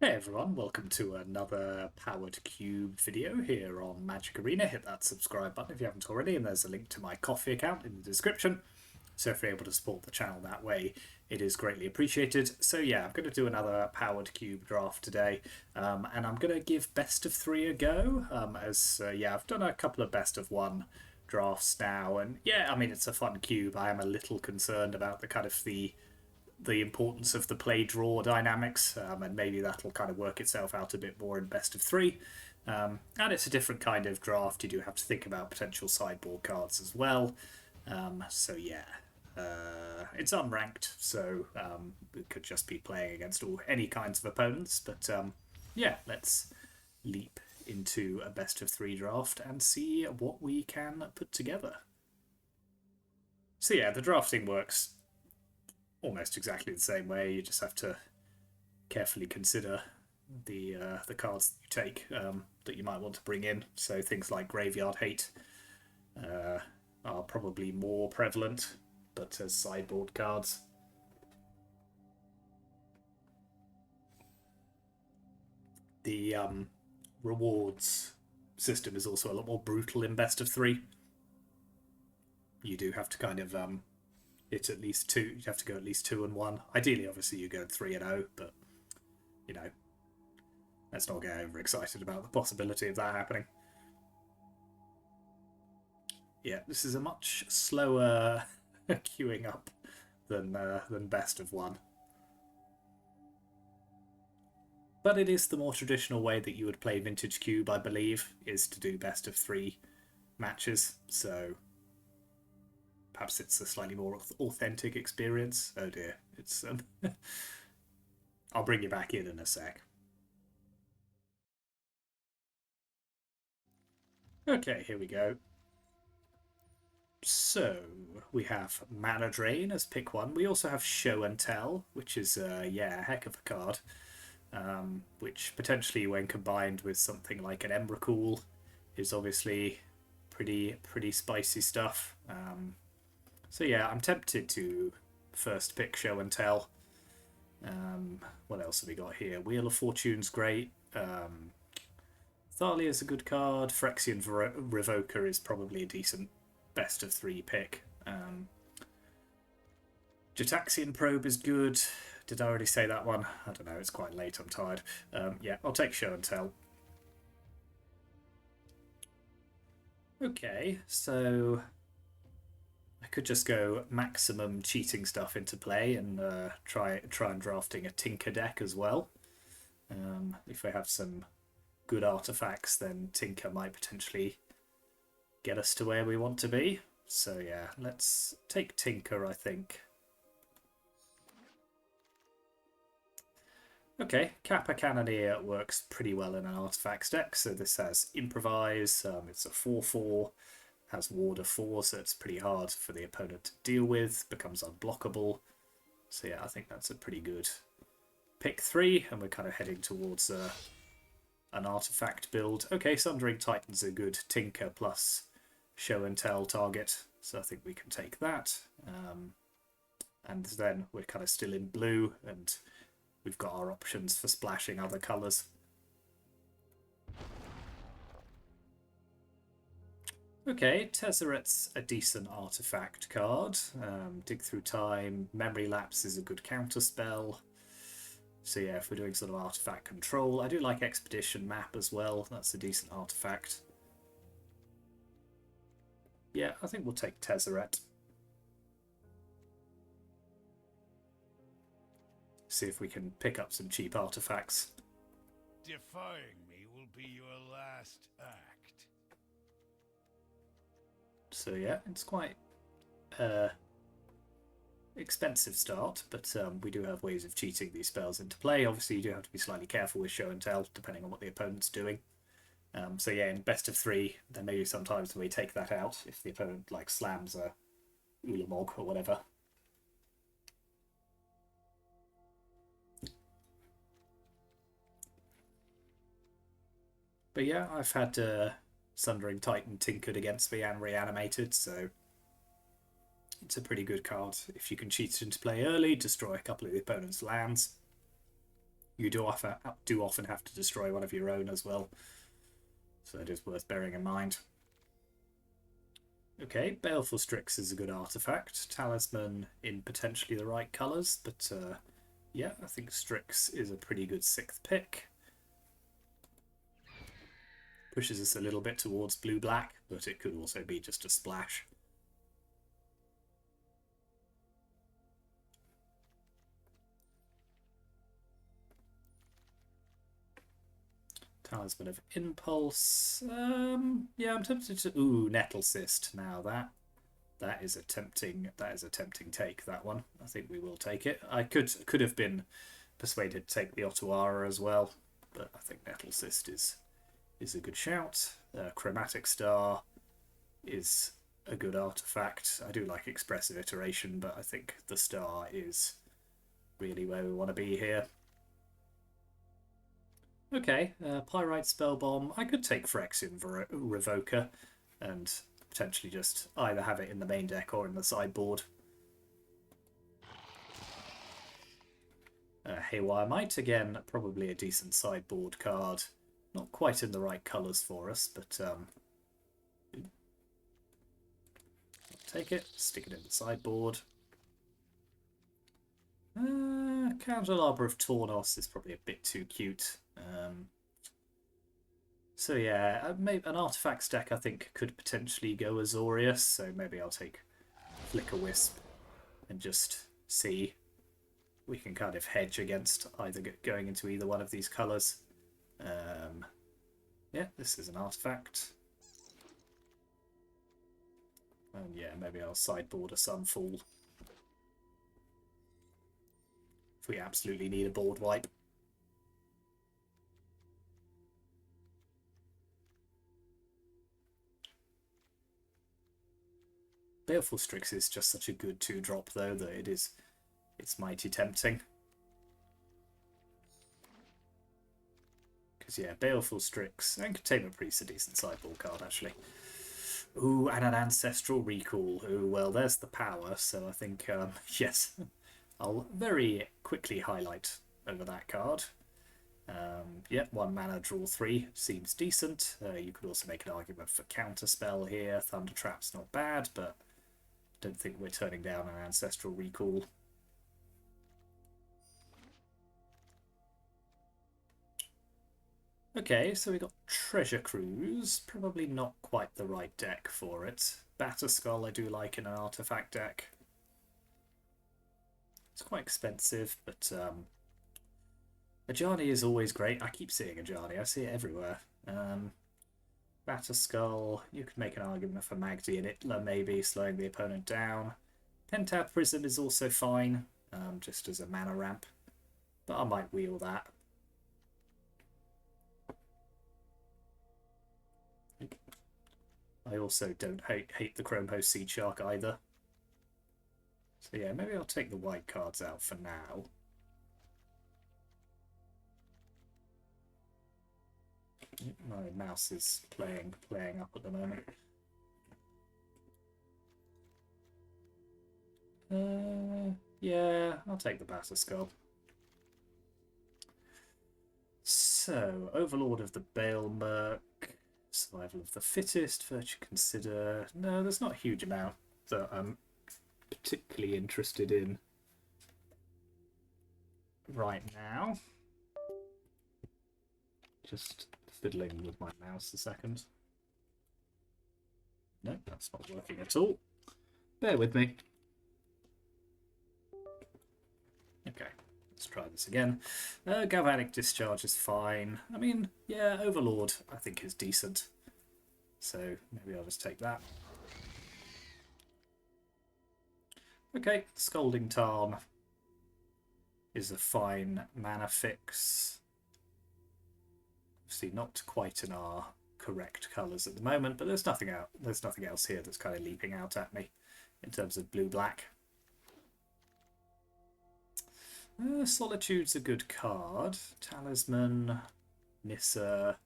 Hey everyone, welcome to another Powered Cube video here on Magic Arena. Hit that subscribe button if you haven't already, and there's a link to my Ko-fi account in the description. So if you're able to support the channel that way, it is greatly appreciated. So yeah, I'm going to do another Powered Cube draft today, and I'm going to give best of 3 a go, yeah, I've done a couple of best of 1 drafts now, and yeah, I mean, it's a fun cube. I am a little concerned about the kind of the importance of the play draw dynamics, and maybe that'll kind of work itself out a bit more in best of 3. And it's a different kind of draft. You do have to think about potential sideboard cards as well. So yeah, it's unranked, so we could just be playing against any kinds of opponents. But yeah, let's leap into a best of 3 draft and see what we can put together. So yeah, the drafting works almost exactly the same way. You just have to carefully consider the cards that you take that you might want to bring in. So things like Graveyard Hate are probably more prevalent, but as sideboard cards. The rewards system is also a lot more brutal in best of 3. You do have to kind of hit at least 2. You have to go at least 2 and 1. Ideally, obviously, you go 3 and 0, but you know, let's not get overexcited about the possibility of that happening. Yeah, this is a much slower queuing up than best of 1. But it is the more traditional way that you would play Vintage Cube, I believe, is to do best of 3 matches. So perhaps it's a slightly more authentic experience. Oh dear, it's I'll bring you back in a sec. Okay, here we go. So we have Mana Drain as pick 1. We also have Show and Tell, which is yeah, a heck of a card. Which potentially, when combined with something like an Emrakul, is obviously pretty spicy stuff. So yeah, I'm tempted to first pick Show and Tell. What else have we got here? Wheel of Fortune's great. Thalia's a good card. Phyrexian Revoker is probably a decent best of 3 pick. Jataxian Probe is good. Did I already say that one? I don't know, it's quite late, I'm tired. Yeah, I'll take Show and Tell. Okay, so I could just go maximum cheating stuff into play and try and drafting a Tinker deck as well. If we have some good artifacts, then Tinker might potentially get us to where we want to be. So yeah, let's take Tinker, I think. Okay, Kappa Cannoneer works pretty well in an artifacts deck. So this has Improvise, it's a 4/4, has Ward of 4, so it's pretty hard for the opponent to deal with, becomes unblockable. So yeah, I think that's a pretty good pick 3, and we're kind of heading towards an artifact build. Okay, Sundering Titan's a good Tinker plus Show and Tell target, so I think we can take that. And then we're kind of still in blue, and we've got our options for splashing other colours. Okay, Tezzeret's a decent artifact card. Dig Through Time, Memory Lapse is a good counter spell. So yeah, if we're doing sort of artifact control, I do like Expedition Map as well. That's a decent artifact. Yeah, I think we'll take Tezzeret. See if we can pick up some cheap artifacts. Defying me will be your last act. So yeah, it's quite expensive start, but we do have ways of cheating these spells into play. Obviously, you do have to be slightly careful with Show and Tell, depending on what the opponent's doing. So yeah, in best of 3, then maybe sometimes we take that out if the opponent like slams a Ulamog or whatever. But yeah, I've had Sundering Titan tinkered against me and reanimated, so it's a pretty good card. If you can cheat it into play early, destroy a couple of the opponent's lands, you do often have to destroy one of your own as well. So it is worth bearing in mind. Okay, Baleful Strix is a good artifact. Talisman in potentially the right colours, but yeah, I think Strix is a pretty good 6th pick. Pushes us a little bit towards blue-black, but it could also be just a splash. Talisman of Impulse. Yeah, I'm tempted to. Ooh, Nettle Cyst. Now that is a tempting take. That one. I think we will take it. I could have been persuaded to take the Ottawara as well, but I think Nettle Cyst is a good shout. Chromatic Star is a good artifact. I do like Expressive Iteration, but I think the Star is really where we want to be here. Okay, Pyrite Spellbomb. I could take Phyrexian Revoker and potentially just either have it in the main deck or in the sideboard. Haywire Might, again, probably a decent sideboard card. Not quite in the right colours for us, but I'll take it, stick it in the sideboard. Candelabra of Tornos is probably a bit too cute. So yeah, maybe an artifacts deck I think could potentially go Azorius, so maybe I'll take Flicker Wisp and just see. We can kind of hedge against either going into either one of these colours. Yeah, this is an artifact. And yeah, maybe I'll sideboard a Sunfall if we absolutely need a board wipe. Baleful Strix is just such a good 2-drop though that it's mighty tempting. Because yeah, Baleful Strix and Containment Priest, a decent sideboard card actually. Ooh, and an Ancestral Recall. Ooh, well, there's the power, so I think, yes, I'll very quickly highlight over that card. Yeah, 1 mana, draw 3 seems decent. You could also make an argument for Counterspell here. Thunder Trap's not bad, but don't think we're turning down an Ancestral Recall. Okay, so we got Treasure Cruise. Probably not quite the right deck for it. Batterskull I do like in an artifact deck. It's quite expensive, but Ajani is always great. I keep seeing Ajani. I see it everywhere. Batterskull, you could make an argument for Magdi and Itla, maybe, slowing the opponent down. Pentab Prism is also fine, just as a mana ramp. But I might wheel that. I also don't hate the Chrome Host Seed Shark either. So yeah, maybe I'll take the white cards out for now. My mouse is playing up at the moment. Yeah, I'll take the Batterskull. So, Overlord of the Balemerc, Survival of the Fittest, Virtue Consider. No, there's not a huge amount that I'm particularly interested in right now. Just fiddling with my mouse a second. No, that's not working at all. Bear with me. Okay, let's try this again. Galvanic Discharge is fine. I mean, yeah, Overlord I think is decent. So maybe I'll just take that. Okay, Scalding Tarn is a fine mana fix. Obviously not quite in our correct colours at the moment, but there's nothing else here that's kind of leaping out at me in terms of blue-black. Solitude's a good card. Talisman, Nissa,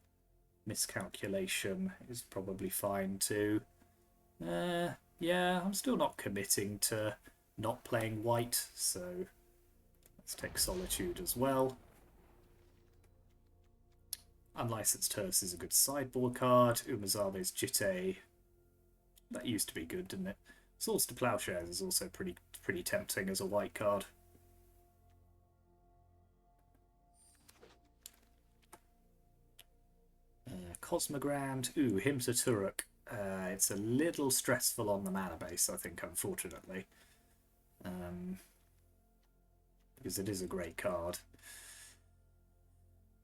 Miscalculation is probably fine too. Yeah, I'm still not committing to not playing white, so let's take Solitude as well. Unlicensed Hearse is a good sideboard card. Umazabe's Jitte, that used to be good, didn't it? Swords to Plowshares is also pretty tempting as a white card. Cosmogrand, ooh, Hymns of Turok. It's a little stressful on the mana base, I think, unfortunately. Because it is a great card.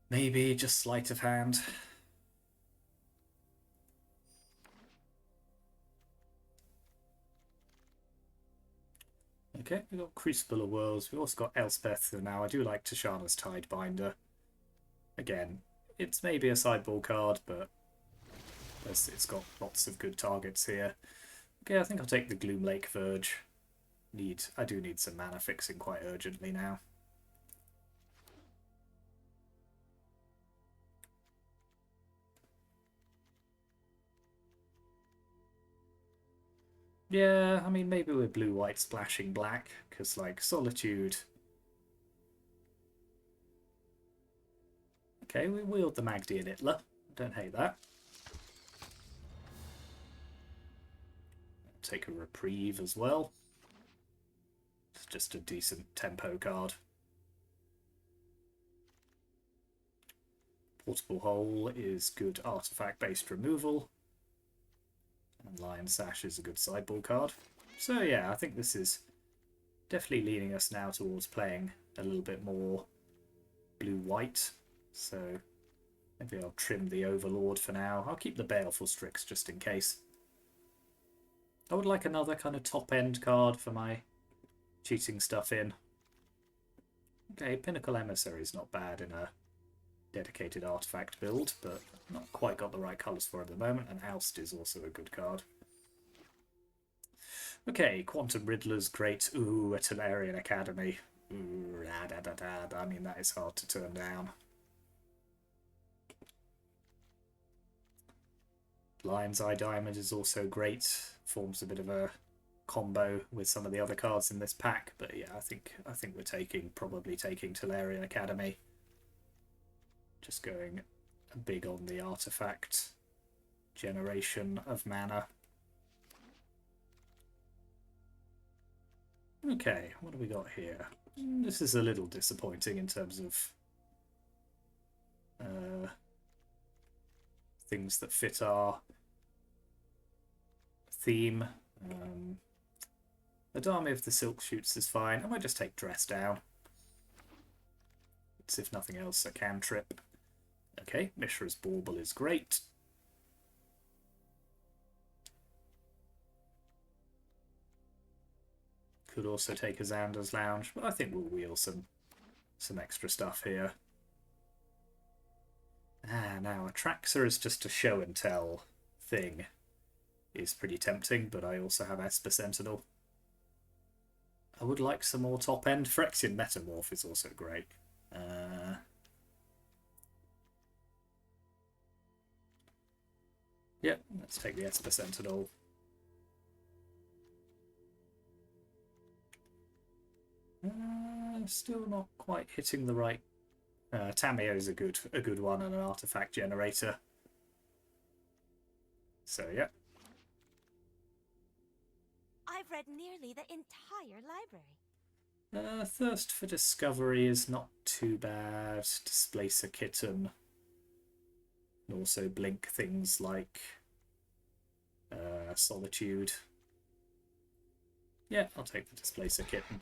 Maybe just sleight of hand. Okay, we've got Crucible of Worlds. We've also got Elspeth, and now I do like Tashana's Tidebinder. Again, it's maybe a sideboard card, but it's got lots of good targets here. Okay, I think I'll take the Gloomlake Verge. I do need some mana fixing quite urgently now. Yeah, I mean, maybe we're blue-white splashing black, because, like, Solitude... Okay, we wield the Magdi and Itla. Don't hate that. Take a Reprieve as well. It's just a decent tempo card. Portable Hole is good artifact-based removal. And Lion Sash is a good sideboard card. So yeah, I think this is definitely leading us now towards playing a little bit more blue-white. So maybe I'll trim the Overlord for now. I'll keep the Baleful Strix just in case. I would like another kind of top-end card for my cheating stuff in. Okay, Pinnacle Emissary is not bad in a dedicated artifact build, but not quite got the right colours for it at the moment, and Oust is also a good card. Okay, Quantum Riddler's great. Ooh, a Tolarian Academy. Ooh, I mean, that is hard to turn down. Lion's Eye Diamond is also great. Forms a bit of a combo with some of the other cards in this pack, but yeah, I think we're probably taking Tolarian Academy. Just going big on the artifact generation of mana. Okay, what do we got here? This is a little disappointing in terms of things that fit our theme. Adami of the Silk Shoots is fine. I might just take Dress Down. It's, if nothing else, a cantrip. Okay, Mishra's Bauble is great. Could also take a Xander's Lounge, but I think we'll wheel some extra stuff here. Now Atraxa is just a show and tell thing. Is pretty tempting, but I also have Esper Sentinel. I would like some more top end. Phyrexian Metamorph is also great. Yep, let's take the Esper Sentinel. Still not quite hitting the right. Tameo is a good one and an artifact generator. So yeah. I've read nearly the entire library. Thirst for Discovery is not too bad. Displace a Kitten. And also blink things like Solitude. Yeah, I'll take the Displace a Kitten.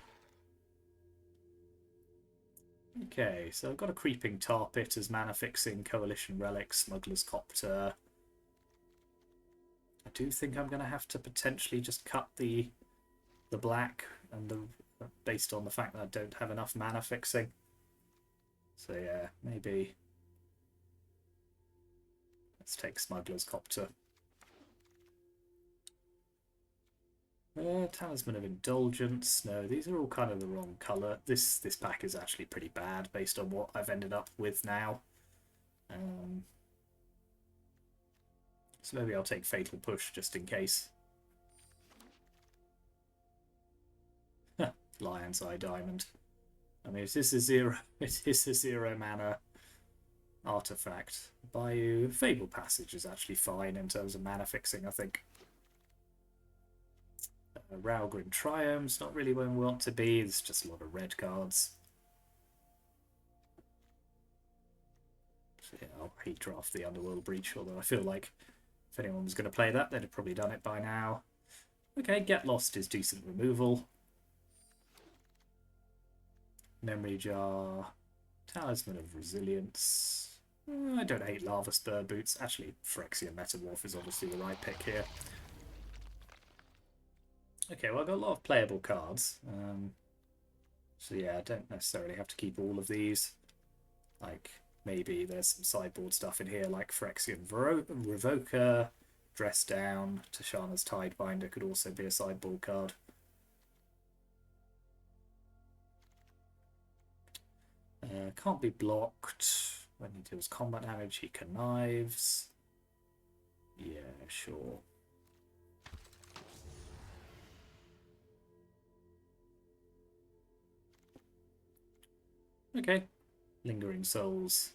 Okay, so I've got a Creeping Tar Pit as mana fixing, Coalition Relic, Smuggler's Copter. I do think I'm going to have to potentially just cut the black and based on the fact that I don't have enough mana fixing. So yeah, maybe let's take Smuggler's Copter. Talisman of Indulgence. No, these are all kind of the wrong colour. This pack is actually pretty bad based on what I've ended up with now. So maybe I'll take Fatal Push just in case. Lion's Eye Diamond. I mean, it is a 0 mana artifact. Bayou Fable Passage is actually fine in terms of mana fixing, I think. Ralgrin Triome's not really where we want to be. There's just a lot of red cards. So yeah, I'll redraft the Underworld Breach, although I feel like if anyone was going to play that, they'd have probably done it by now. Okay, Get Lost is decent removal. Memory Jar, Talisman of Resilience. I don't hate Lava Spur Boots. Actually, Phyrexian Metamorph is obviously the right pick here. Okay, well, I've got a lot of playable cards. So yeah, I don't necessarily have to keep all of these. Like, maybe there's some sideboard stuff in here, like Phyrexian Revoker, Dress Down, Tashana's Tidebinder could also be a sideboard card. Can't be blocked. When he deals combat damage, he connives. Yeah, sure. Okay. Lingering Souls.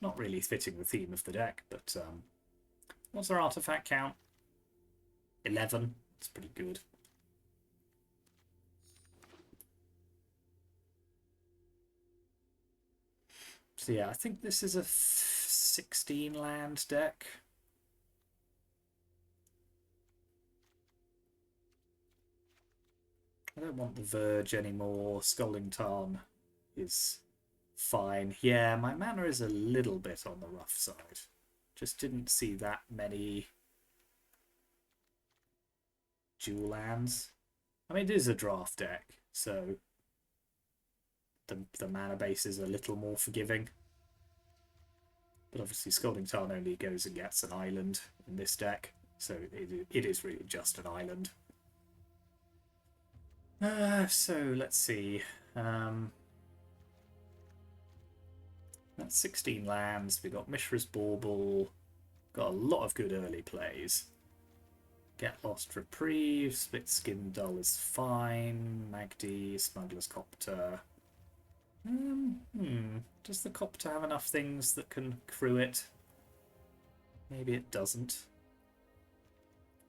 Not really fitting the theme of the deck, but what's our artifact count? 11. It's pretty good. So yeah, I think this is a 16 land deck. I don't want the Verge anymore. Scalding Tarn is fine. Yeah, my mana is a little bit on the rough side. Just didn't see that many dual lands. I mean, it is a draft deck, so the mana base is a little more forgiving. But obviously Scalding Tarn only goes and gets an island in this deck, so it is really just an island. So let's see. That's 16 lands. We got Mishra's Bauble. Got a lot of good early plays. Get Lost Reprieve. Split Skin Dull is fine. Magdi, Smuggler's Copter. Does the Copter have enough things that can crew it? Maybe it doesn't.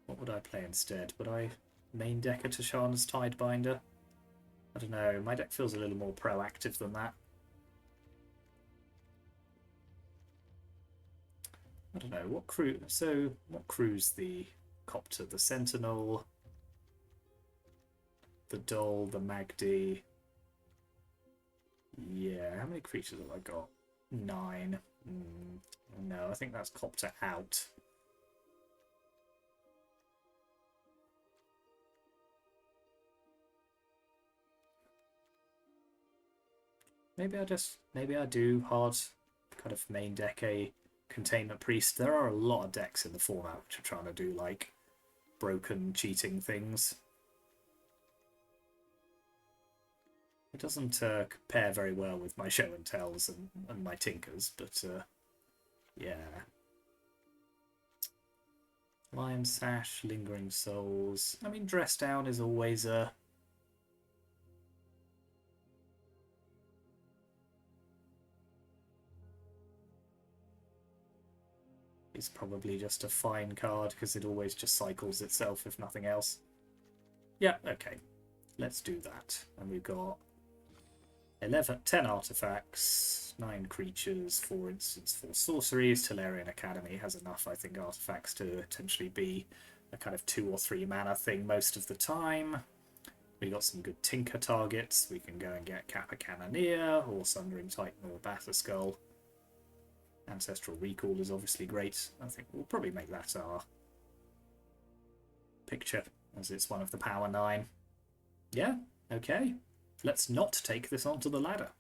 What would I play instead? Would I main deck a Tashana's Tidebinder? I don't know. My deck feels a little more proactive than that. I don't know. What crew? So what crews the Copter? The Sentinel, the Doll, the Magdi. Yeah, how many creatures have I got? 9. No, I think that's Copter out. Maybe I do hard kind of main deck a Containment Priest. There are a lot of decks in the format which are trying to do like broken cheating things. It doesn't compare very well with my Show and Tells and my Tinkers, but yeah. Lion Sash, Lingering Souls. I mean, Dress Down is always a... It's probably just a fine card because it always just cycles itself if nothing else. Yeah, okay. Let's do that. And we've got 10 artifacts, 9 creatures, 4 instants, 4 sorceries. Tolarian Academy has enough, I think, artifacts to potentially be a kind of 2 or 3 mana thing most of the time. We got some good Tinker targets. We can go and get Kappa Cannoneer, or Sundering Titan, or Batterskull. Ancestral Recall is obviously great. I think we'll probably make that our picture, as it's one of the Power 9. Yeah, okay. Let's not take this onto the ladder.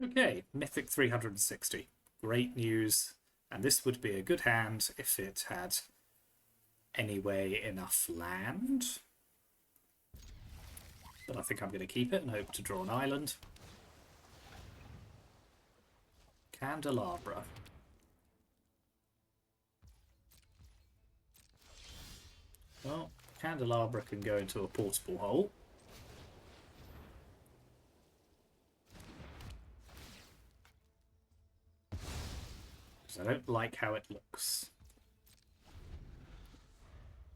Okay, Mythic 360. Great news. And this would be a good hand if it had anyway enough land. But I think I'm going to keep it and hope to draw an island. Candelabra. Well, Candelabra can go into a portable hole. because I don't like how it looks.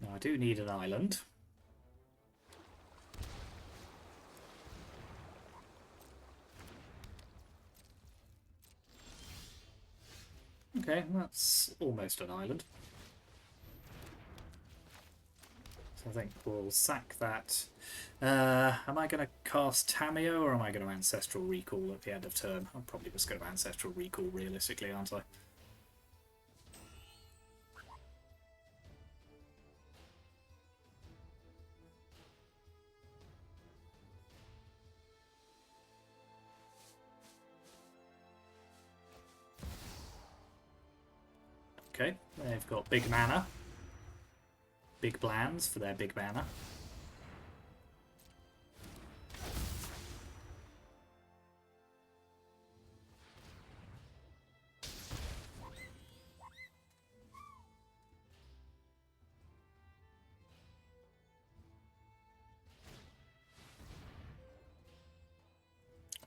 Now I do need an island. Okay, that's almost an island. So I think we'll sack that. Am I going to cast Tameo or am I going to Ancestral Recall at the end of turn? I'm probably just going to Ancestral Recall realistically, aren't I? Okay, they've got big mana. Big plans for their big mana.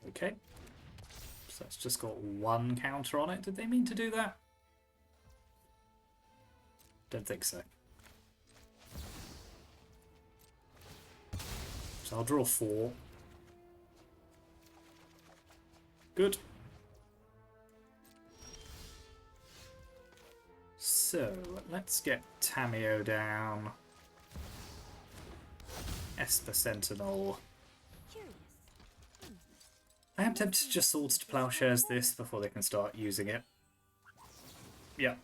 Okay. So it's just got one counter on it. Did they mean to do that? Don't think so. So I'll draw 4. Good. So let's get Tameo down. Esper Sentinel. I am tempted to just Swords to Plowshares this before they can start using it. Yep.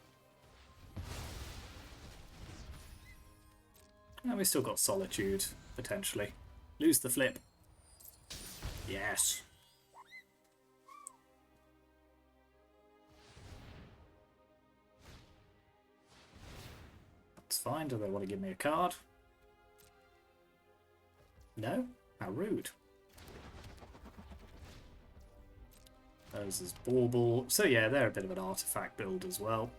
And we still got Solitude, potentially. Lose the flip. Yes. That's fine. Do they want to give me a card? No? How rude. Those is Bauble. So yeah, they're a bit of an artifact build as well.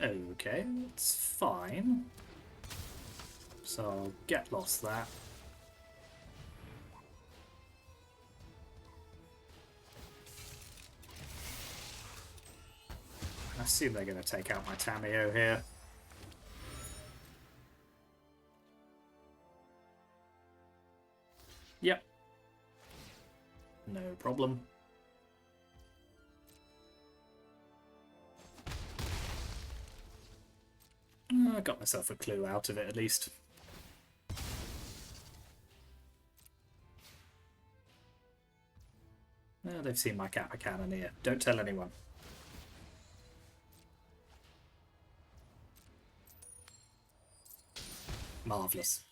Okay, that's fine. So I'll get lost that. I assume they're going to take out my Tameo here. Yep. No problem. I got myself a clue out of it at least. Oh, they've seen my Kappa Cannoneer. Don't tell anyone. Marvellous.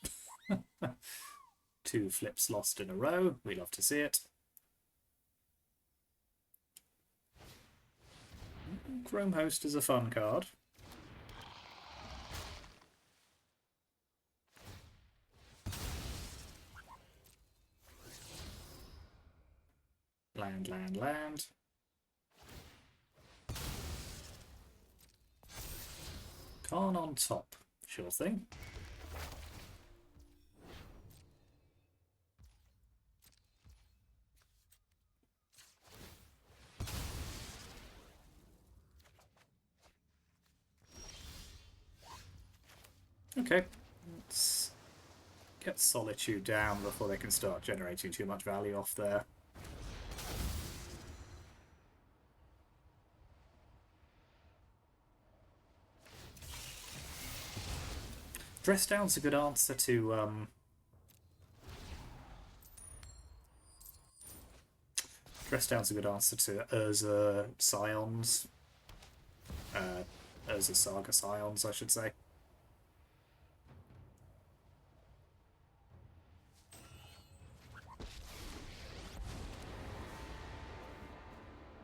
2 flips lost in a row. We love to see it. Chrome Host is a fun card. Land, land, land. Khan on top. Sure thing. Okay, let's get Solitude down before they can start generating too much value off there. Dress Down's a good answer to Dress Down's a good answer to Urza Scions. Urza Saga Scions, I should say.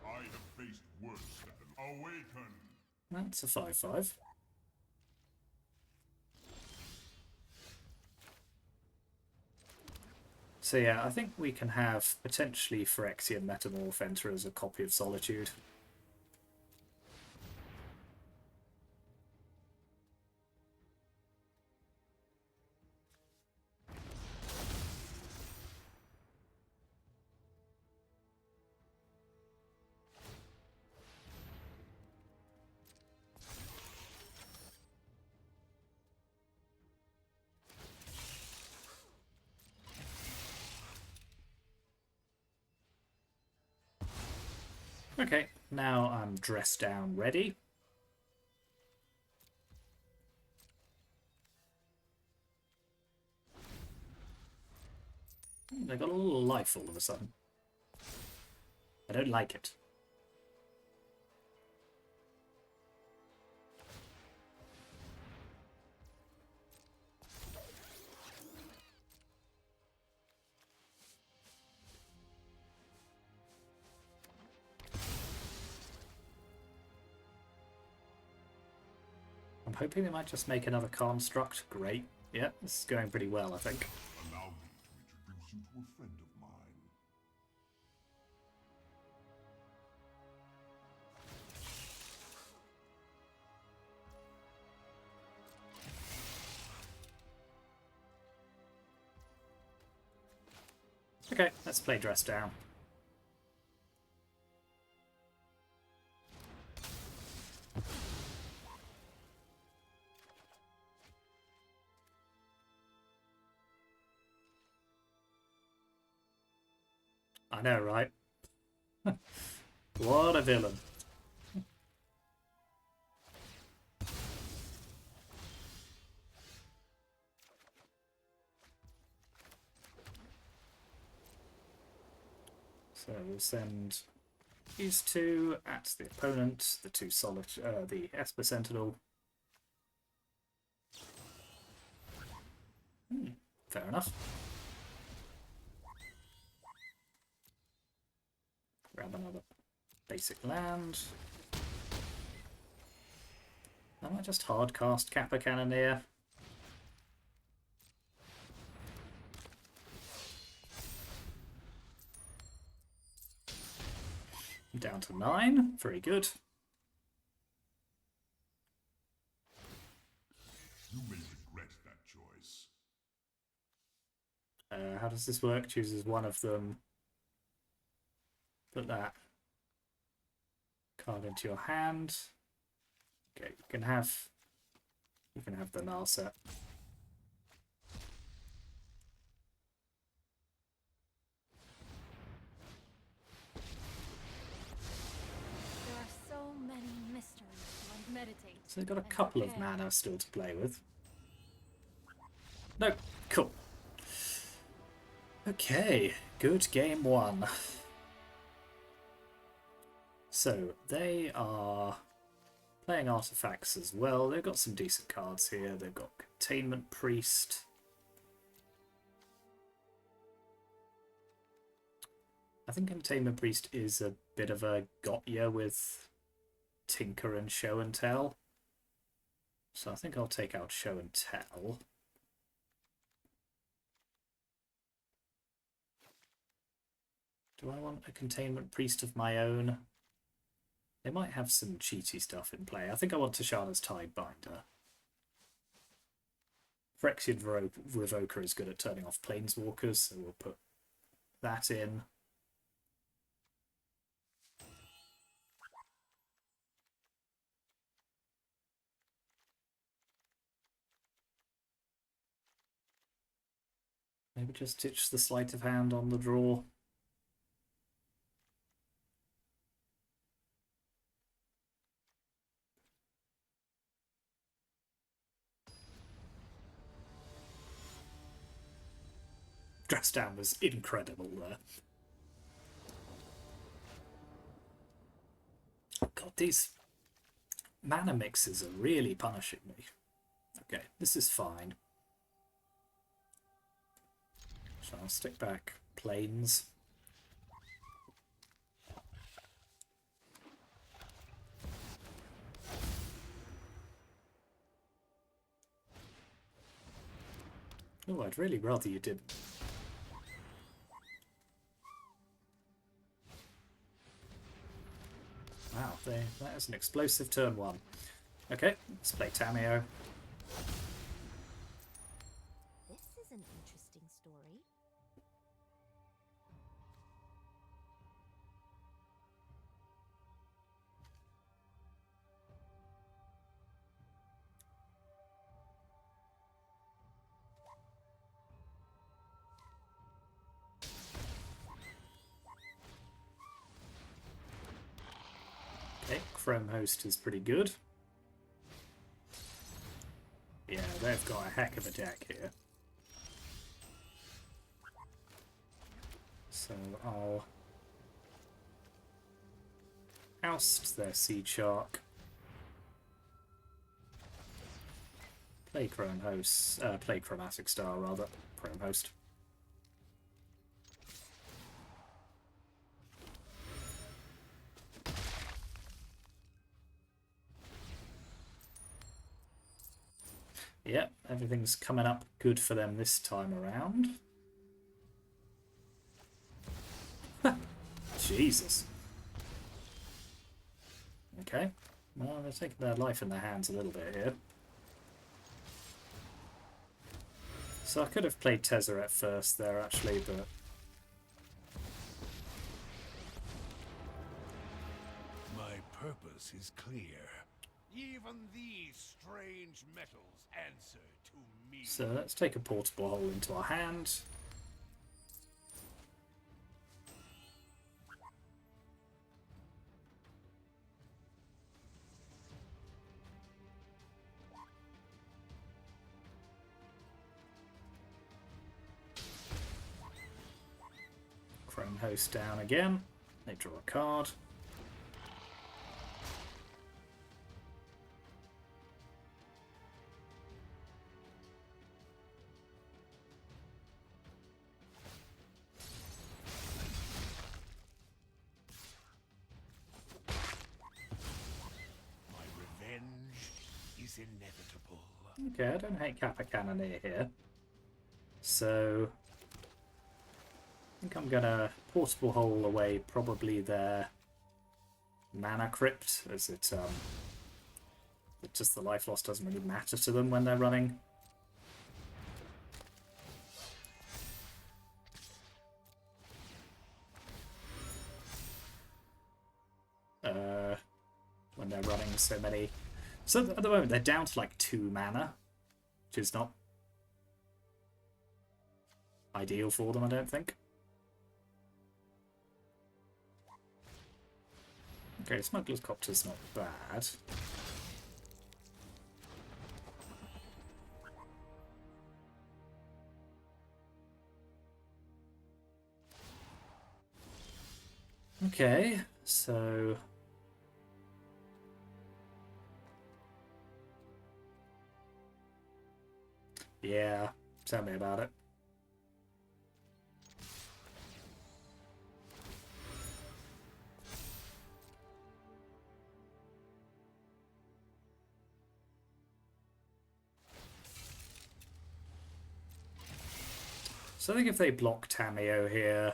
I have faced worse than awaken. That's a 5/5. So yeah, I think we can have potentially Phyrexian Metamorph enter as a copy of Solitude. Okay, now I'm dressed down ready. They got a little life all of a sudden. I don't like it. I'm hoping they might just make another construct. Great. Yeah, this is going pretty well, I think. Allow me to introduce you to a friend of mine. Okay, let's play dress down. I know, right? What a villain. So we'll send these two at the opponent, the two solid, the Esper Sentinel. Fair enough. Grab another basic land. I might just hardcast Kappa Cannoneer. Down to 9. Very good. You may regret that choice. How does this work? Chooses one of them. Put that card into your hand. Okay, you can have the Narset. There are so many mysteries to meditate. So they've got a couple of mana still to play with. No, cool. Okay, good game one. So they are playing artifacts as well. They've got some decent cards here. They've got Containment Priest. I think Containment Priest is a bit of a got ya with Tinker and Show and Tell. So I think I'll take out Show and Tell. Do I want a Containment Priest of my own? They might have some cheaty stuff in play. I think I want Tashana's Tidebinder. Phyrexian Revoker is good at turning off Planeswalkers, so we'll put that in. Maybe just ditch the Sleight of Hand on the draw. Dress down was incredible there. God, these mana mixes are really punishing me. Okay, this is fine. So I'll stick back Plains. Oh, I'd really rather you didn't. That is an explosive turn 1. Okay, let's play Tameo. This is an interesting story. Okay, Chrome Host is pretty good. Yeah, they've got a heck of a deck here. So I'll oust their Seed Shark. Play Chrome Host, play Chromatic Star rather, Chrome Host. Yep, everything's coming up good for them this time around. Jesus. Okay, well, they're taking their life in their hands a little bit here. So I could have played Tezzeret first there, actually, but... My purpose is clear. Even these strange metals answer to me. So let's take a portable hole into our hand. Chrome Host down again. They draw a card. My revenge is inevitable. Okay, I don't hate Kappa Cannoneer here. So I think I'm gonna portable hole away probably their mana crypt, as it just the life loss doesn't really matter to them when they're running. When they're running so many. So at the moment they're down to like 2 mana, which is not ideal for them, I don't think. Okay, Smuggler's Copter's not bad. Okay, so... yeah, tell me about it. So I think if they block Tameo here,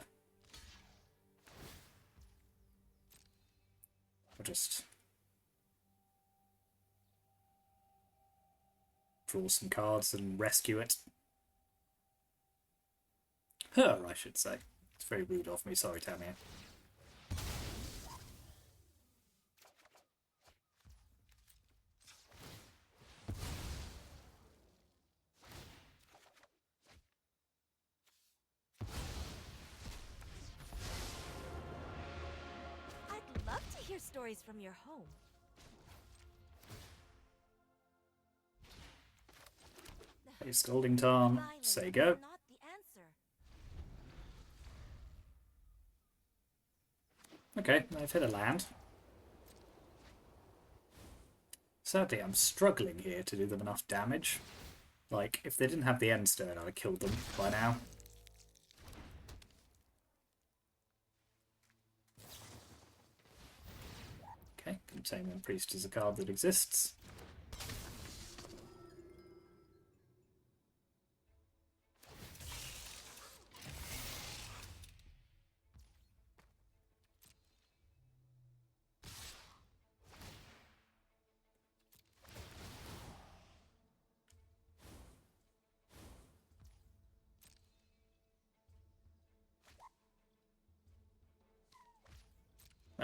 I'll just draw some cards and rescue it. Her, I should say. It's very rude of me, sorry Tameo. I'd love to hear stories from your home. Hey, Scalding Tarn, say go. Violence is not the answer. Okay, I've hit a land. Sadly, I'm struggling here to do them enough damage. Like, if they didn't have the end stone, I'd have killed them by now. Okay, Containment Priest is a card that exists.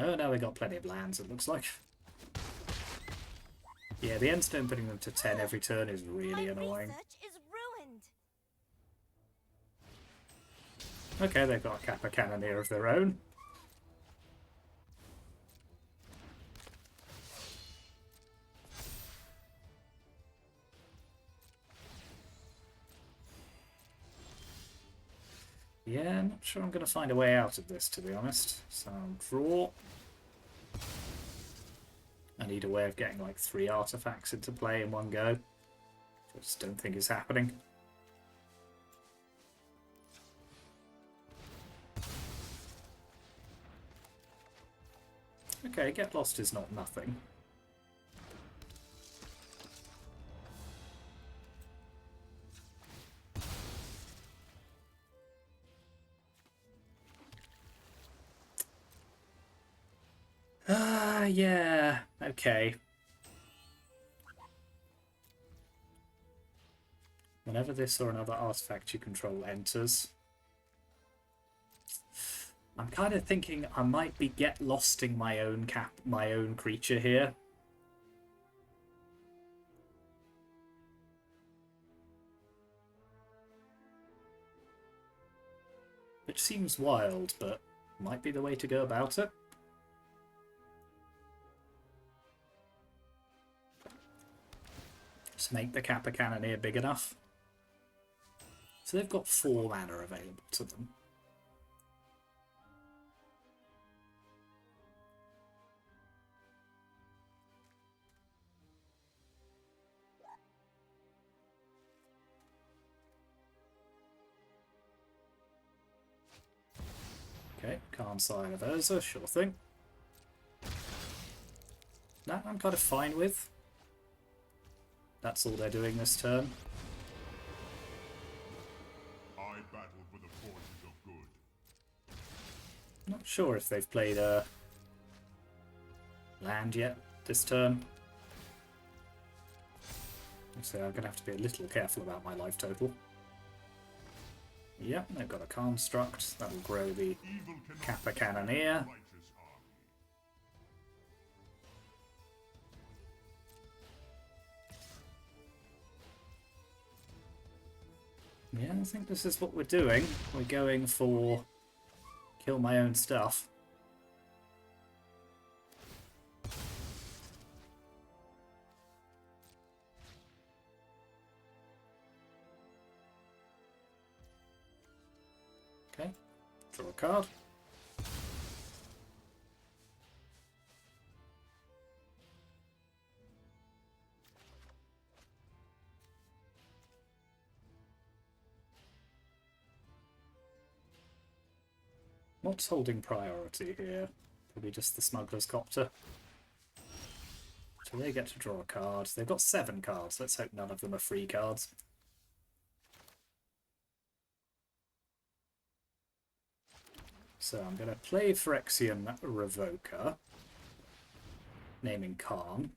Oh no, we got plenty of lands, it looks like. Yeah, the endstone putting them to 10 every turn is really annoying. Research is ruined. Okay, they've got a Kappa Cannoneer of their own. Yeah, I'm not sure I'm going to find a way out of this, to be honest. So I'll draw. I need a way of getting like 3 artifacts into play in one go. Just don't think it's happening. Okay, Get Lost is not nothing. Yeah, okay. Whenever this or another artifact you control enters, I'm kind of thinking I might be Get Losting my own creature here. Which seems wild, but might be the way to go about it. Just make the Kappa Cannoneer big enough. So they've got 4 mana available to them. Okay, Calm Side of Urza, sure thing. That I'm kind of fine with. That's all they're doing this turn. I battle for the forces of good. Not sure if they've played a land yet this turn. So I'm going to have to be a little careful about my life total. Yep, they've got a construct. That'll grow the Kappa Cannoneer. Yeah, I think this is what we're doing. We're going for kill my own stuff. Okay, draw a card. What's holding priority here? Probably just the Smuggler's Copter. So they get to draw a card. They've got 7 cards. Let's hope none of them are free cards. So I'm going to play Phyrexian Revoker, naming Khan.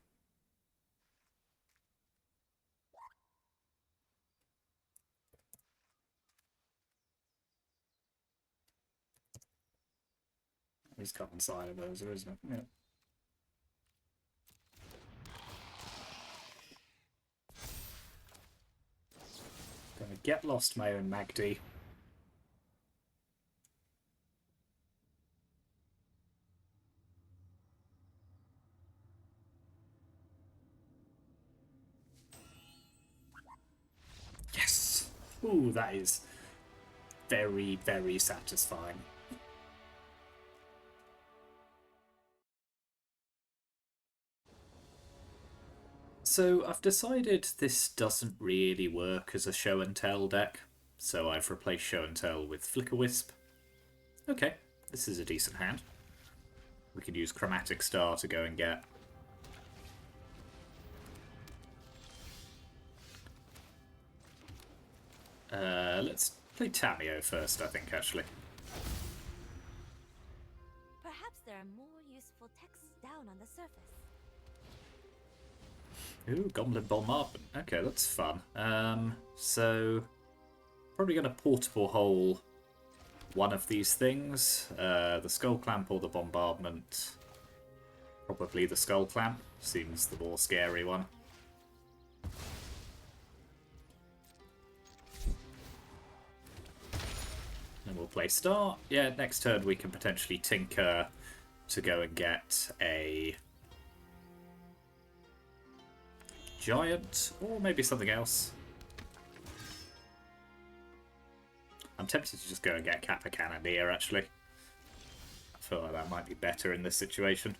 He's cut inside of those, isn't it? Yeah. Gonna Get Lost my own Magdi. Yes! Ooh, that is very, very satisfying. So I've decided this doesn't really work as a show and tell deck, so I've replaced show and tell with Flicker Wisp. Okay, this is a decent hand. We could use Chromatic Star to go and get. Let's play Tamio first, I think, actually. Perhaps there are more useful texts down on the surface. Ooh, Goblin Bombardment. Okay, that's fun. So probably going to Portable Hole one of these things. The Skull Clamp or the Bombardment. Probably the Skull Clamp. Seems the more scary one. And we'll play Start. Yeah, next turn we can potentially tinker to go and get a Giant, or maybe something else. I'm tempted to just go and get Kappa Cannoneer, actually. I feel like that might be better in this situation.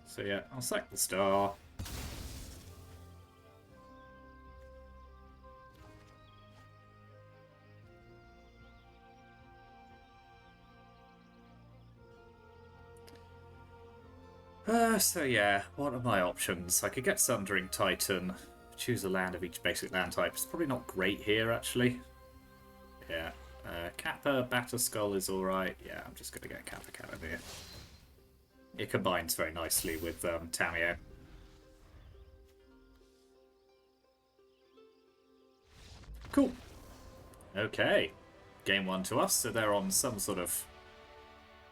So yeah, I'll sack the star. So yeah, what are my options? I could get Sundering Titan, choose a land of each basic land type. It's probably not great here, actually. Yeah, Kappa Batterskull is alright. Yeah, I'm just going to get Kappa Cannoneer. It combines very nicely with Tamiyo. Cool. Okay. Game 1 to us, so they're on some sort of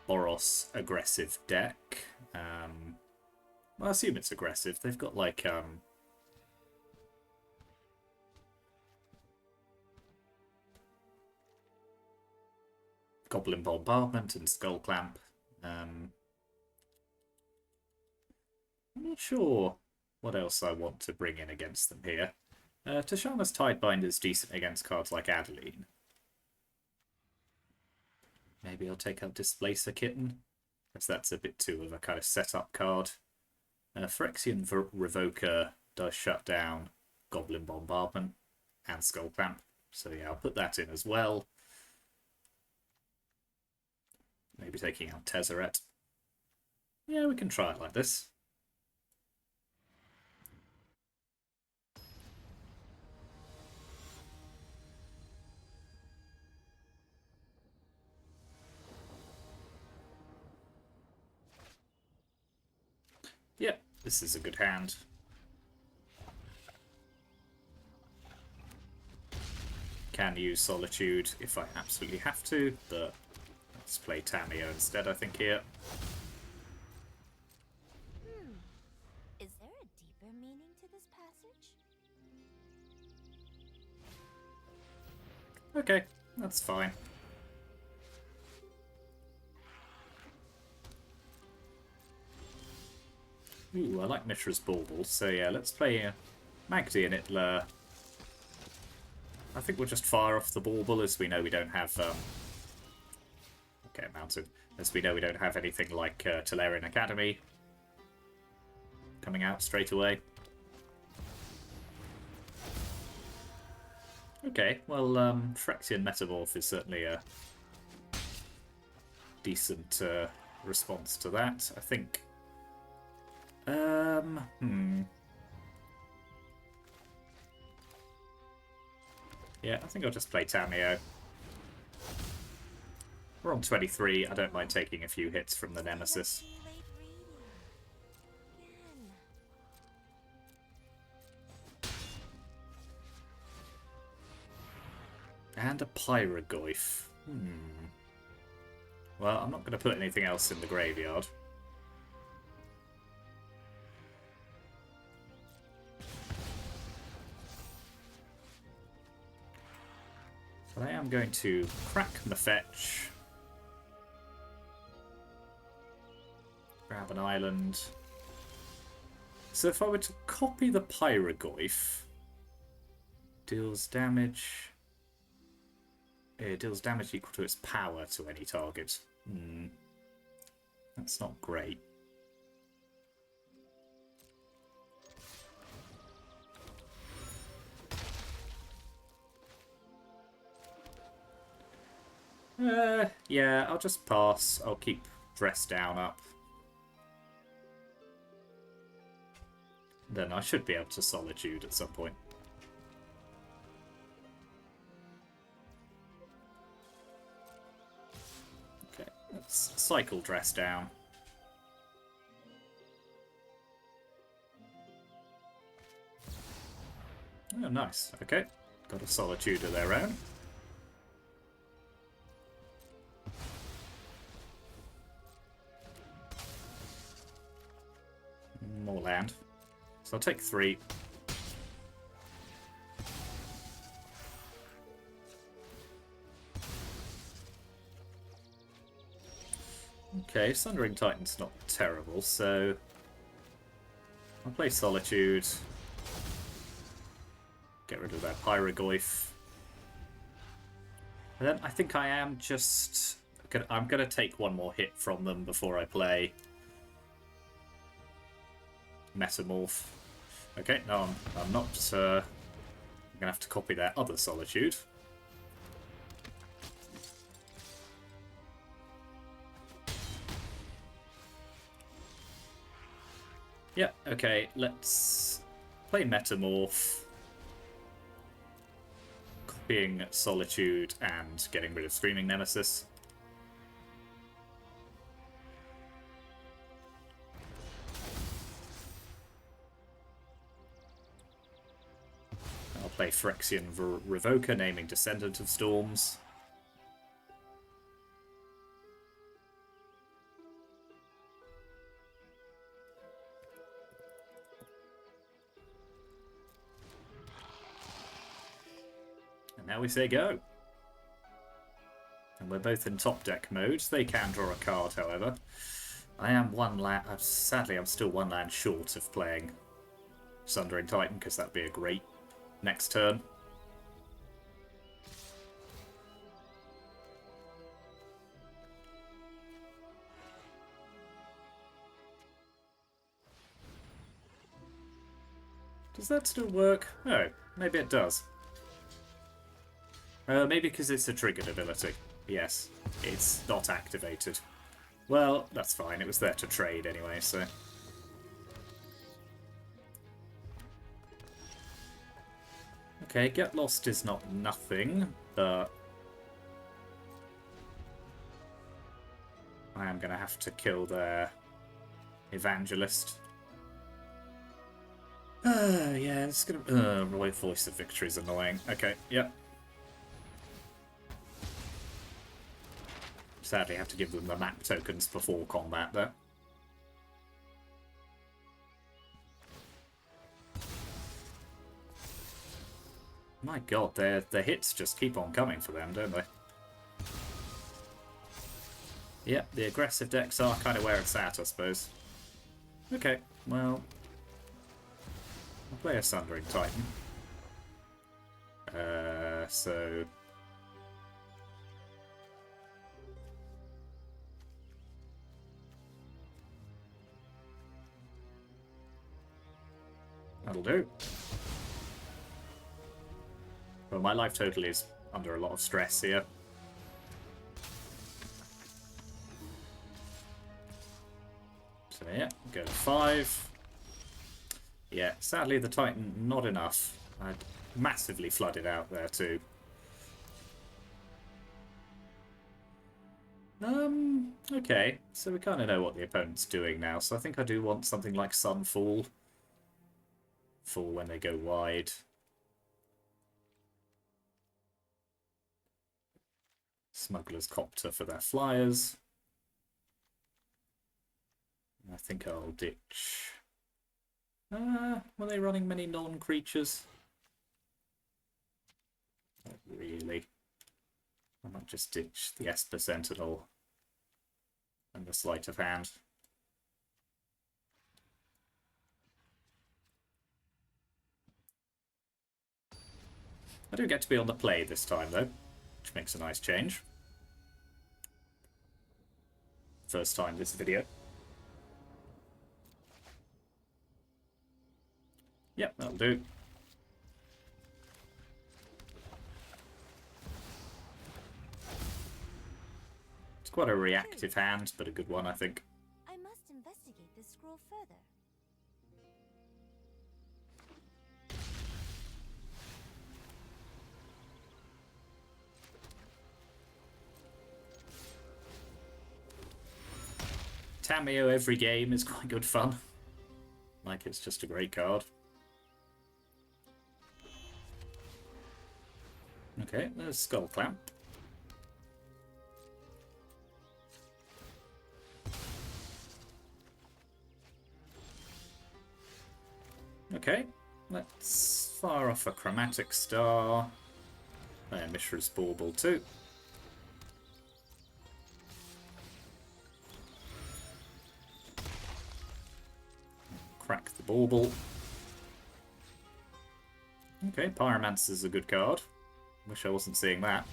Boros aggressive deck. Well, I assume it's aggressive. They've got like Goblin Bombardment and Skull Clamp. I'm not sure what else I want to bring in against them here. Tashana's Tidebinder is decent against cards like Adeline. Maybe I'll take out Displacer Kitten, because that's a bit too of a kind of setup card. Phyrexian Revoker does shut down Goblin Bombardment and Skull Clamp, so yeah, I'll put that in as well. Maybe taking out Tezzeret. Yeah, we can try it like this. Yep, this is a good hand. Can use Solitude if I absolutely have to, but let's play Tamiyo instead, I think, here. Is there a deeper meaning to this passage? Okay, that's fine. Ooh, I like Mishra's Bauble, so yeah, let's play Magdi and Itler. I think we'll just fire off the Bauble as we know we don't have... Okay, mounted. As we know we don't have anything like Tolarian Academy coming out straight away. Okay, well, Phyrexian Metamorph is certainly a decent response to that, I think. Yeah, I think I'll just play Tamiyo. We're on 23. I don't mind taking a few hits from the Nemesis. And a Pyrogoyf. Well, I'm not going to put anything else in the graveyard. But I am going to crack my fetch. Grab an island. So if I were to copy the Pyrogoyf, deals damage. It deals damage equal to its power to any target. That's not great. Yeah, I'll just pass. I'll keep Dress Down up. Then I should be able to Solitude at some point. cycle dress down. Oh, nice. Okay. Got a Solitude of their own. More land. So I'll take 3. Okay, Sundering Titan's not terrible, so I'll play Solitude. Get rid of that Pyrogoyf. And then I think I am just... I'm going to take one more hit from them before I play Metamorph. Okay, no, I'm not... I'm going to have to copy their other Solitude. Yeah, okay, let's play Metamorph. Copying Solitude and getting rid of Screaming Nemesis. I'll play Phyrexian Revoker, naming Descendant of Storms. And now we say go. And we're both in top deck mode. They can draw a card, however. I am one land... sadly, I'm still one land short of playing Sundering Titan, because that'd be a great next turn. Does that still work? Oh, maybe it does. Maybe because it's a triggered ability. Yes, it's not activated. Well, that's fine. It was there to trade anyway, so... Okay, Get Lost is not nothing, but... I am going to have to kill their Evangelist. Yeah, it's going to... Royal Voice of Victory is annoying. Okay, yep. Sadly, have to give them the map tokens before combat, though. My god, their hits just keep on coming for them, don't they? Yeah, the aggressive decks are kind of where it's at, I suppose. Okay, well... I'll play a Sundering Titan. So... That'll do. Well, my life total is under a lot of stress here. So yeah, go to 5. Yeah, sadly the Titan, not enough. I'd massively flooded out there too. Okay, so we kind of know what the opponent's doing now, so I think I do want something like Sunfall. Fall when they go wide. Smuggler's Copter for their flyers. I think I'll ditch... were they running many non-creatures? Not really. I might just ditch the Esper Sentinel and the Sleight of Hand. I do get to be on the play this time, though, which makes a nice change. First time this video. Yep, that'll do. It's quite a reactive hand, but a good one, I think. I must investigate this scroll further. Tameo every game is quite good fun. Like, it's just a great card. Okay, there's Skull Clamp. Okay, let's fire off a Chromatic Star. And Mishra's Bauble too. Crack the Bauble. Okay, Pyromancer's a good card. Wish I wasn't seeing that.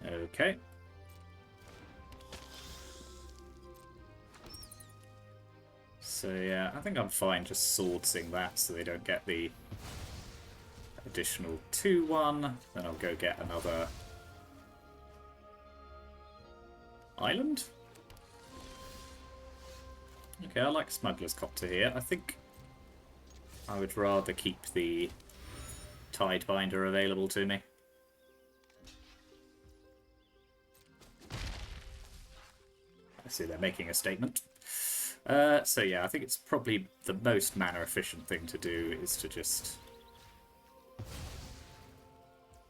Okay. So yeah, I think I'm fine just swordsing that so they don't get the additional 2-1. Then I'll go get another island. Okay, I like Smuggler's Copter here. I think I would rather keep the Tidebinder available to me. I see they're making a statement. So yeah, I think it's probably the most mana efficient thing to do is to just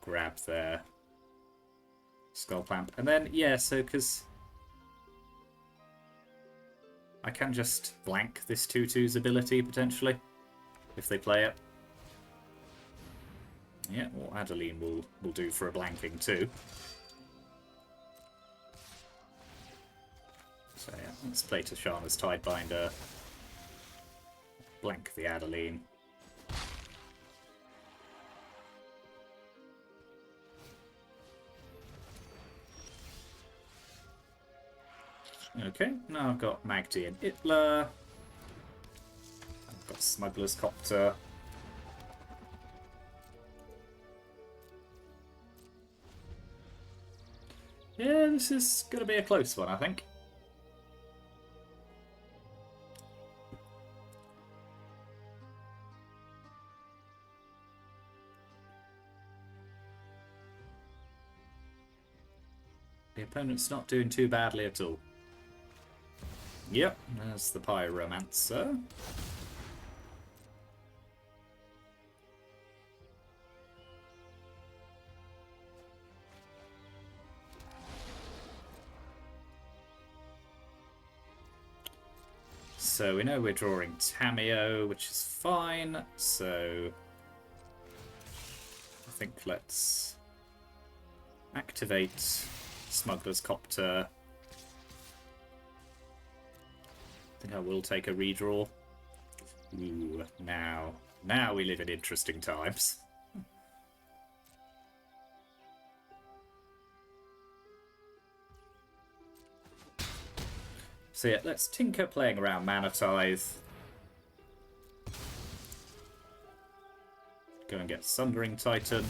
grab their Skull Clamp. And then, yeah, so because I can just blank this 2/2's ability, potentially, if they play it. Yeah, well, Adeline will do for a blanking too. So yeah, let's play Tashana's Tidebinder. Blank the Adeline. Okay, now I've got Magdi and Itla. I've got Smuggler's Copter. Yeah, this is going to be a close one, I think. The opponent's not doing too badly at all. Yep, there's the Pyromancer. So we know we're drawing Tameo, which is fine. So I think let's activate Smuggler's Copter. I think I will take a redraw. Ooh, now we live in interesting times. So yeah, let's tinker playing around Mana Tithe. Go and get Sundering Titan,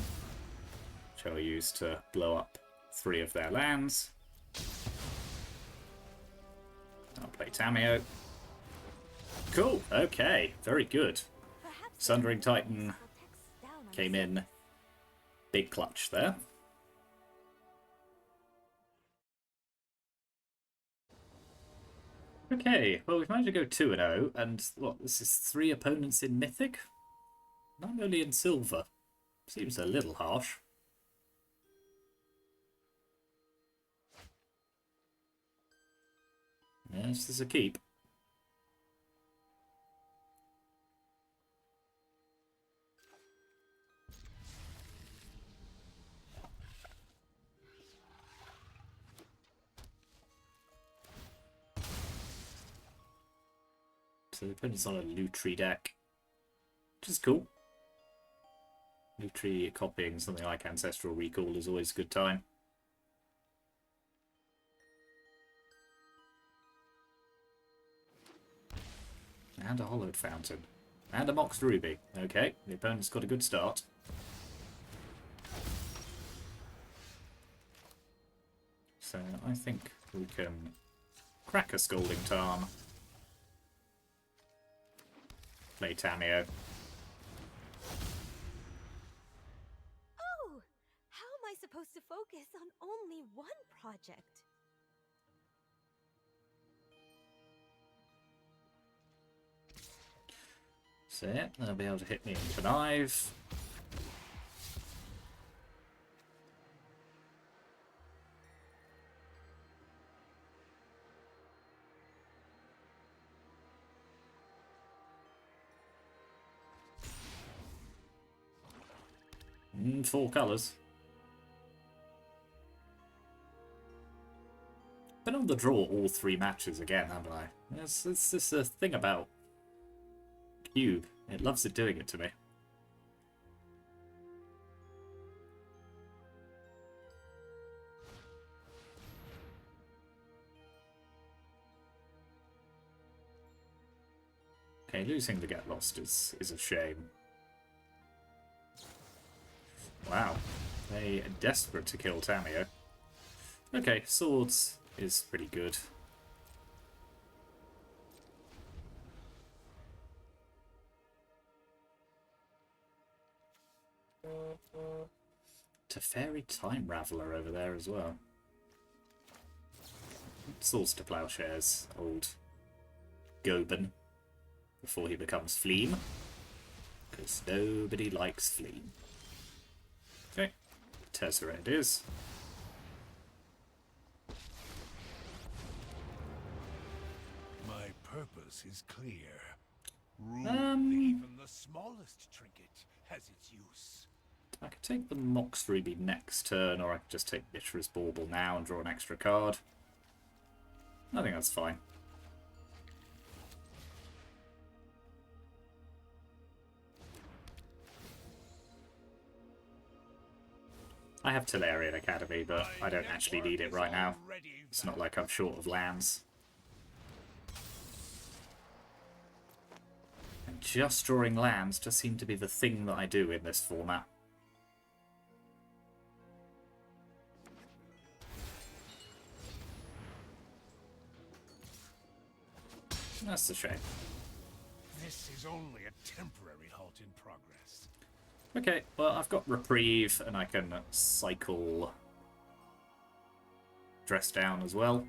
which I'll use to blow up 3 of their lands. I'll play Tameo. Cool, okay, very good. Sundering Titan came in big clutch there. Okay, well we've managed to go 2-0, and what, this is 3 opponents in Mythic? Not only in Silver. Seems a little harsh. Yes, this is a keep. So the opponent's on a Lutri deck, which is cool. Lutri copying something like Ancestral Recall is always a good time. And a Hollowed Fountain. And a Moxed Ruby. Okay, the opponent's got a good start. So I think we can crack a Scalding Tarn. Play Tameo. Oh! How am I supposed to focus on only one project? So yeah, they'll be able to hit me and connive. Four colours. Been on the draw all 3 matches again, haven't I? It's just a thing about Cube. It loves it doing it to me. Okay, losing the Get Lost is a shame. Wow. They are desperate to kill Tameo. Okay, swords is pretty good. Teferi Time Raveler over there as well. Swords to Plowshares, old Goban, before he becomes Fleam. Because nobody likes Fleam. Okay, Tesseract it is. My purpose is clear. Rule even the smallest trinket has its use. I could take the Mox Ruby next turn, or I could just take Mishra's Bauble now and draw an extra card. I think that's fine. I have Tolarian Academy, but I don't actually need it right now. It's not like I'm short of lands. And just drawing lands just seem to be the thing that I do in this format. That's a shame. This is only a temporary halt in progress. Okay, well, I've got Reprieve, and I can cycle Dress Down as well.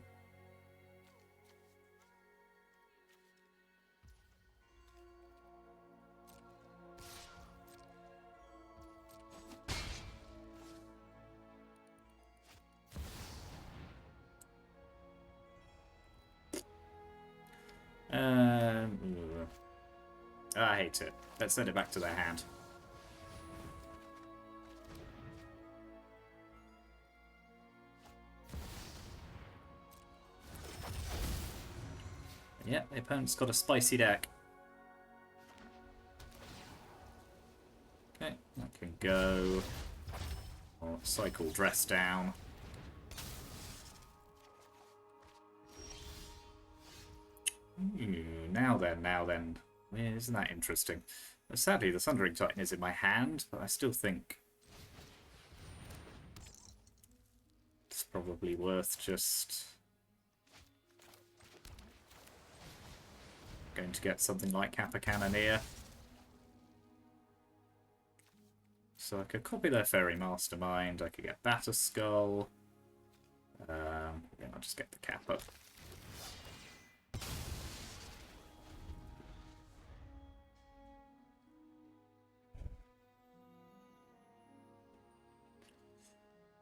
I hate it. Let's send it back to their hand. Yeah, the opponent's got a spicy deck. Okay, that can go. Or cycle Dress Down. Ooh, now then. Yeah, isn't that interesting? Sadly, the Sundering Titan is in my hand, but I still think it's probably worth just going to get something like Kappa Cannoneer. So I could copy their Fairy Mastermind, I could get Batter Skull, then I'll just get the Kappa.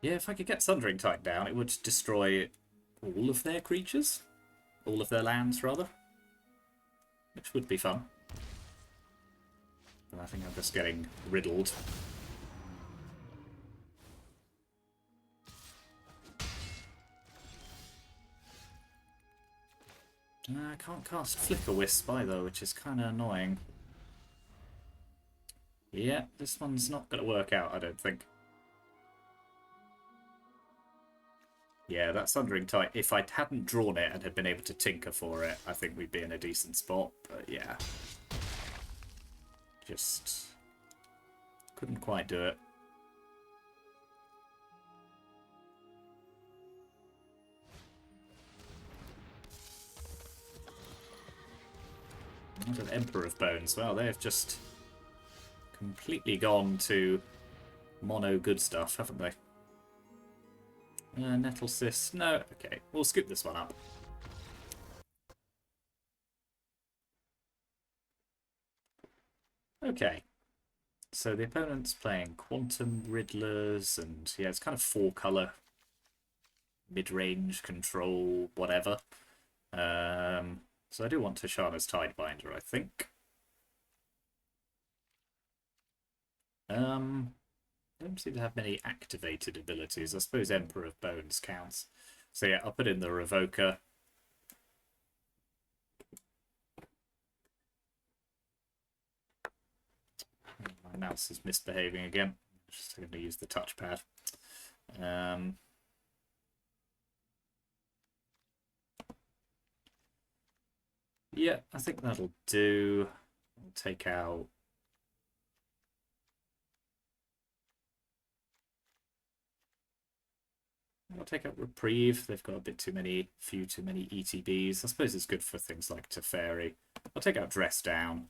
Yeah, if I could get Sundering Titan down, it would destroy all of their creatures. All of their lands, rather. Which would be fun. But I think I'm just getting riddled. I can't cast Flicker Wisp either, which is kind of annoying. Yeah, this one's not going to work out, I don't think. Yeah, that Sundering Titan, if I hadn't drawn it and had been able to tinker for it, I think we'd be in a decent spot, but yeah. Just couldn't quite do it. What an Emperor of Bones. Well, they've just completely gone to mono good stuff, haven't they? Nettle Cyst. No. Okay, we'll scoop this one up. Okay. So the opponent's playing Quantum Riddlers, and yeah, it's kind of 4-color mid-range control, whatever. So I do want Tishana's Tidebinder, I think. Don't seem to have many activated abilities. I suppose Emperor of Bones counts. So yeah, I'll put in the Revoker. My mouse is misbehaving again. Just going to use the touchpad. Yeah, I think that'll do. I'll take out... I'll take out Reprieve. They've got a bit too many ETBs. I suppose it's good for things like Teferi. I'll take out Dress Down.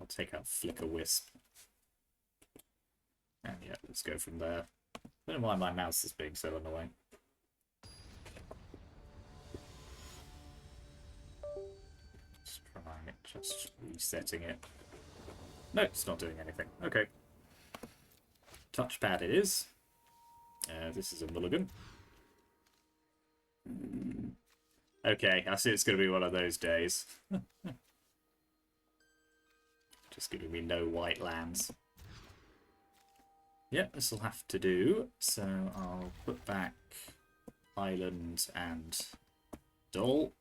I'll take out Flicker Wisp. And yeah, let's go from there. I don't know why my mouse is being so annoying. Let's try it, just resetting it. No, it's not doing anything. Okay. Touchpad it is. This is a mulligan. Okay, I see it's going to be one of those days. Just giving me no white lands. Yeah, this will have to do. So I'll put back Island and Doll.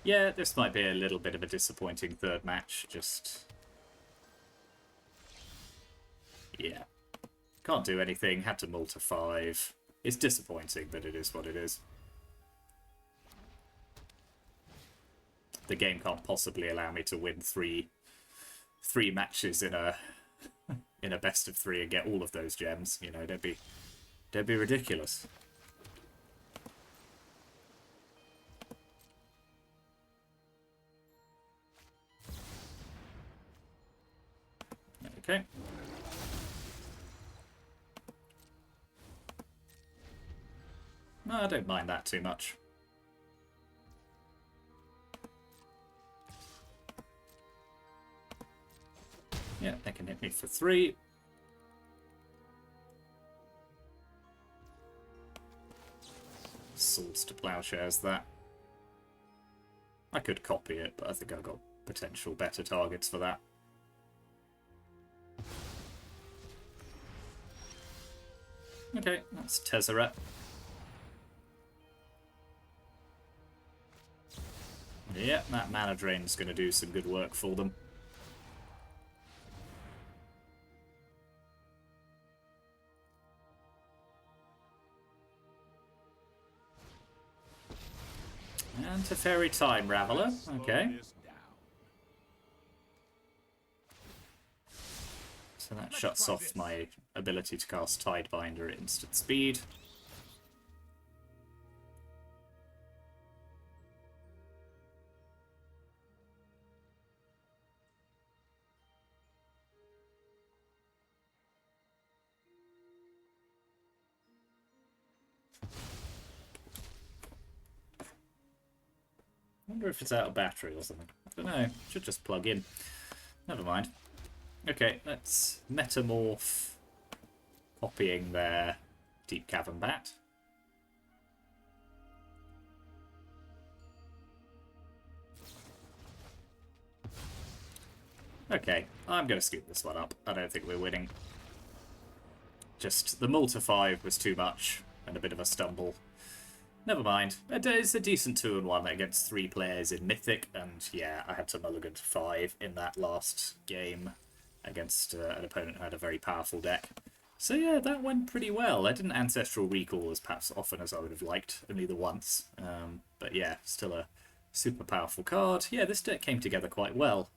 Yeah, this might be a little bit of a disappointing third match, just... Yeah. Can't do anything, had to mull to 5. It's disappointing, but it is what it is. The game can't possibly allow me to win three matches in a best of 3 and get all of those gems. You know, don't be ridiculous. Okay. No, I don't mind that too much. Yeah, they can hit me for 3. Swords to Plowshares that. I could copy it, but I think I've got potential better targets for that. Okay, that's Tezzeret. Yeah, that mana drain's going to do some good work for them. And Teferi Time Raveler, okay. So that shuts off my ability to cast Tidebinder at instant speed. I wonder if it's out of battery or something. I don't know. Should just plug in. Never mind. Okay, let's Metamorph, copying their Deep Cavern Bat. Okay, I'm going to scoop this one up. I don't think we're winning. Just the mull to 5 was too much and a bit of a stumble. Never mind. It's a decent 2-1 against 3 players in Mythic, and yeah, I had to mulligan to 5 in that last game against an opponent who had a very powerful deck. So yeah, that went pretty well. I didn't Ancestral recall as perhaps often as I would have liked, only the once. But yeah, still a super powerful card. Yeah, this deck came together quite well.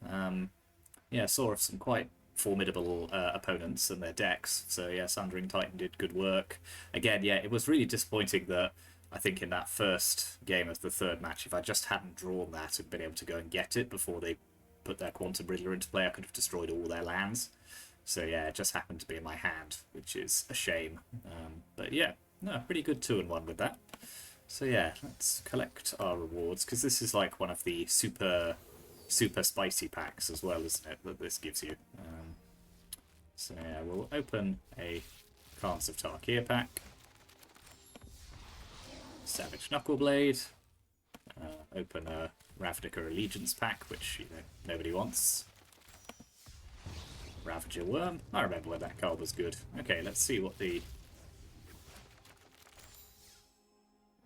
Yeah, saw some quite formidable opponents and their decks. So yeah, Sundering Titan did good work. Again, yeah, it was really disappointing that I think in that first game of the third match, if I just hadn't drawn that and been able to go and get it before they put their Quantum Riddler into play, I could have destroyed all their lands. So yeah, it just happened to be in my hand, which is a shame. But yeah, no, pretty good 2-1 with that. So yeah, let's collect our rewards, because this is like one of the super spicy packs as well, isn't it, that this gives you. So yeah, we'll open a Khans of Tarkir pack. Savage Knuckleblade. Open a Ravnica Allegiance pack, which, you know, nobody wants. Ravager Worm. I remember when that card was good. Okay, let's see what the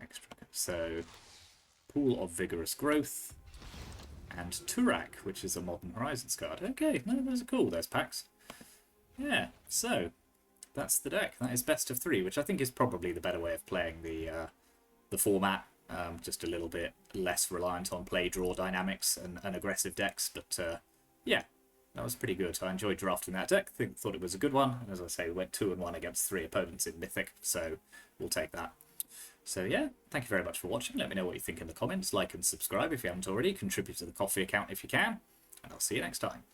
extra. So, Pool of Vigorous Growth and Turak, which is a Modern Horizons card. Okay, no, those are cool, those packs. Yeah, so that's the deck. That is best of 3, which I think is probably the better way of playing the format. Just a little bit less reliant on play draw dynamics and aggressive decks, but yeah. That was pretty good. I enjoyed drafting that deck. Thought it was a good one. And as I say, we went 2-1 against 3 opponents in Mythic, so we'll take that. So yeah, thank you very much for watching. Let me know what you think in the comments. Like and subscribe if you haven't already. Contribute to the coffee account if you can. And I'll see you next time.